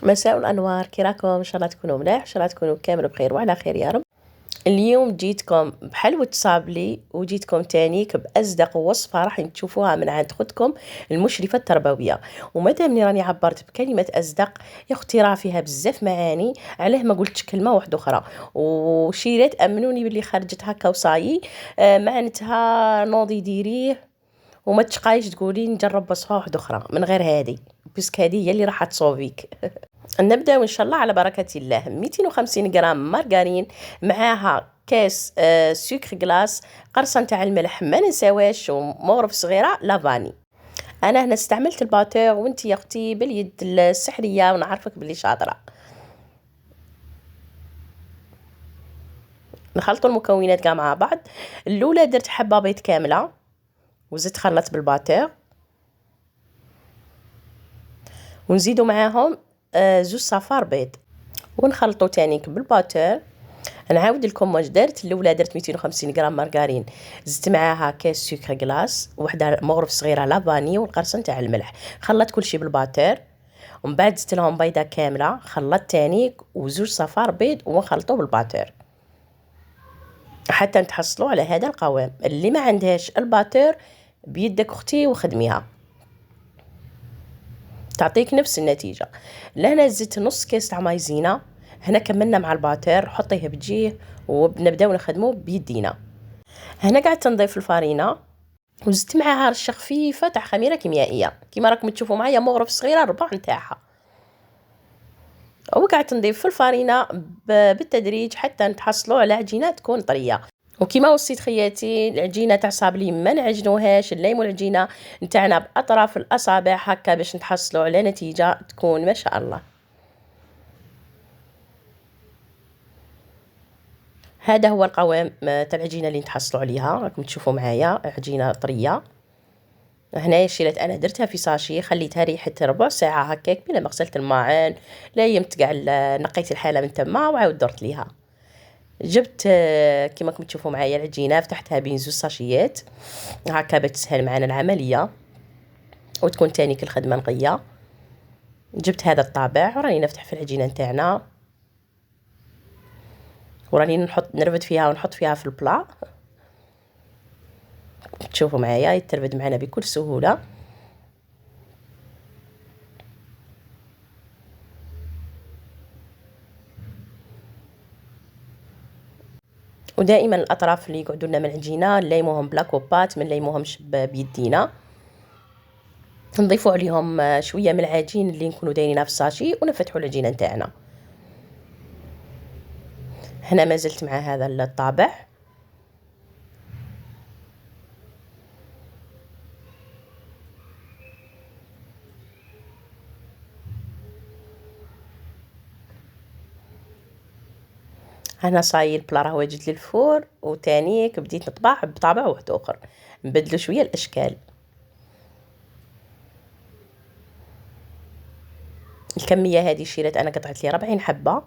مساء الأنوار، كي راكم؟ إن شاء الله تكونوا ملاح، إن شاء الله تكونوا كامل بخير وعلى خير يا رب. اليوم جيتكم بحلوة صابلي وجيتكم تانيك بأصدق وصفة راح تشوفوها من عند خدكم المشرفة التربوية. ومادامني راني عبرت بكلمة أصدق يا أختي راه فيها بزاف معاني، علاه ما قلتش كلمة واحدة أخرى وشيرات أمنوني باللي خرجت هكا وصايي. معناتها نوضي ديريه وما تشقايش تقولي نجرب وصفة واحدة أخرى من غير هذه، بسك هذه هي اللي راح تصوفيك. نبدأ إن شاء الله على بركة الله. 250 جرام مارغرين، معاها كاس سكر جلاس، قرصة نتاع الملح ما ننساوهاش، ومغرف صغيرة لافاني. أنا هنا استعملت الباتور وانت يا أختي باليد السحرية ونعرفك باللي شاطرة. نخلطوا المكونات كاع مع بعض. الأولى درت حبة بيض كاملة وزدت خلطت بالباتور، ونزيدوا معاهم زوج صفار بيض ونخلطوا تانيك بالباتور. نعاود لكم واش درت. الاولى درت 250 غرام مارغرين، زدت معاها كاس سكر جلاس، وحده مغرف صغيره لافاني، والقرصه نتاع الملح. خلطت كل شيء بالباتور، ومن بعد زدت لهم بيضه كامله، خلطت تانيك وزوج صفار بيض ونخلطوه بالباتور حتى نتحصلوا على هذا القوام. اللي ما عندهاش الباتور بيدك اختي وخدميها تعطيك نفس النتيجه. لهنا زدت نص كاس تاع مايزينا. هنا كملنا مع الباتور، حطيه بجيه وبنبداو نخدمه بيدينا. هنا قعدت نضيف الفارينه وزدت معاها رشه خفيفه تاع خميره كيميائيه كيما راكم تشوفوا معايا، مغرف صغيره ربع نتاعها. وقعدت نضيف في الفارينه بالتدريج حتى نتحصلوا على عجينه تكون طريه. وكما وصيت خياتي، العجينه تاع صابلي ما نعجنوهاش، نليموا العجينه نتاعنا باطراف الاصابع هكا باش نتحصلوا على نتيجه تكون ما شاء الله. هذا هو القوام تاع العجينه اللي نتحصلوا عليها، راكم تشوفوا معايا عجينه طريه. هنايا شيلات انا درتها في ساشي، خليتها ريحت ربع ساعه هكاك بلا ما غسلت الماعن، ليمت كاع نقيت الحاله من تما وعاود درت ليها. جبت كيما راكم تشوفوا معايا العجينه، فتحتها بين زوج ساشيات هكا باش تسهل معنا العمليه وتكون تانيك الخدمه نقيه. جبت هذا الطابع وراني نفتح في العجينه نتاعنا، وراني نرفد فيها ونحط فيها في البلا. تشوفوا معايا يترفد معنا بكل سهوله. ودائما الاطراف اللي يقعدوا لنا من العجينه نليموهم بلا كوبات، ما نليموهمش بيدينا. نضيفوا عليهم شويه من العجين اللي نكونوا دايرينها في الساشي ونفتحوا العجينه نتاعنا. هنا ما زلت مع هذا الطابع. هنا صاير البلا راه واجد للفور، وتانيك بديت نطبع بطابع واحد اخر، نبدلوا شويه الاشكال. الكميه هذه شيلت انا قطعت لي 40 حبه.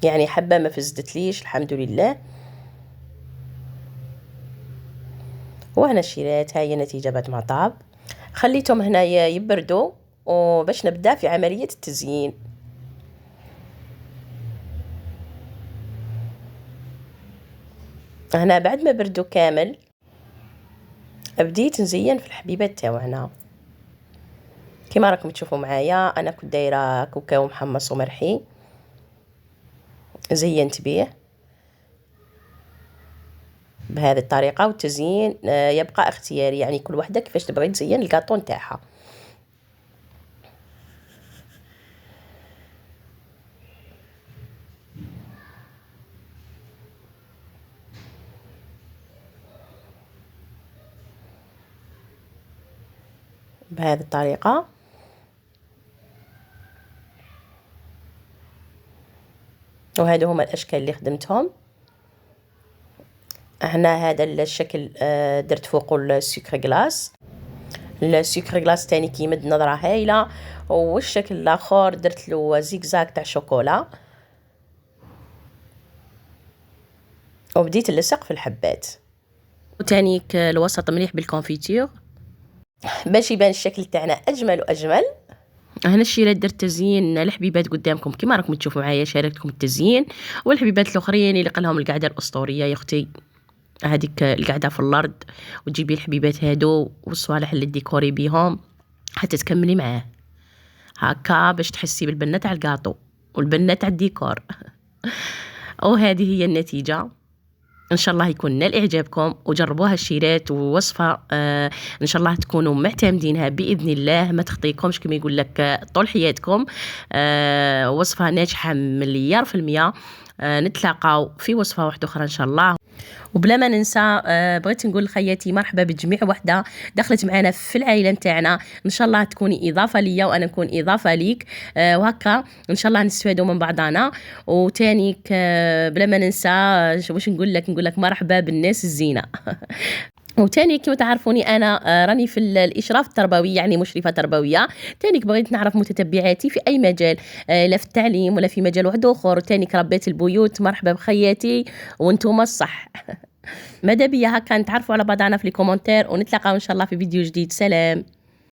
يعني حبه ما فزدتليش الحمد لله. وهنا الشيلات هاي النتيجه بعد ما طاب. خليتهم هنايا يبردوا وباش نبدا في عمليه التزيين. هنا بعد ما بردوا كامل بديت نزين في الحبيبات تاوعنا. كما راكم تشوفوا معايا انا كنت دايره كاكاو محمص ومرحي، زينت بيه بهذه الطريقه. والتزيين يبقى اختياري، يعني كل وحده كيفاش تبغي تزين الكاطو نتاعها. بهذه الطريقه. وهذا هما الاشكال اللي خدمتهم. هنا هذا الشكل درت فوقه السكر جلاس. السكر جلاس تاني كيمد نظره هايله. والشكل الاخر درت له زيكزاك تاع شوكولا، وبديت نلصق في الحبات. وتانيك الوسط مليح بالكونفيتور. باش يبان الشكل تاعنا اجمل واجمل. هنا الشيرات درت تزيين الحبيبات قدامكم كما راكم تشوفوا معايا، شاركتكم التزيين. والحبيبات الاخرين اللي قالهم القعده الاسطوريه يا اختي، هذيك القعده في الارض، وتجيبي الحبيبات هادو والصوالح اللي ديكوري بيهم حتى تكملي معاه هكا باش تحسي بالبنه تاع الكاطو والبنه تاع الديكور. وهذه هي النتيجه. ان شاء الله يكون نال اعجابكم وجربوها الشيرات ووصفه ان شاء الله تكونوا معتمدينها باذن الله، ما تخطيكمش كما يقول لك طول حياتكم. وصفه ناجحه مليار في المية. نتلاقاو في وصفه واحده اخرى ان شاء الله. وبلا ما ننسى بغيت نقول لخياتي مرحبا بجميع وحده دخلت معنا في العائله نتاعنا، ان شاء الله تكوني اضافه ليا وانا نكون اضافه ليك، وهكا ان شاء الله نستفادوا من بعضنا. وتانيك بلا ما ننسى واش نقول لك مرحبا بالناس الزينه. وتاني كما تعرفوني انا راني في الاشراف التربوي، يعني مشرفه تربويه. تانيك بغيت نعرف متتبعاتي في اي مجال، لا في التعليم ولا في مجال واحد اخر. تانيك ربيت البيوت، مرحبا بخياتي وانتم الصح. ماذا بيا هكا نتعرفوا على بعضنا في لي كومونتير، ونتلاقاو ان شاء الله في فيديو جديد. سلام.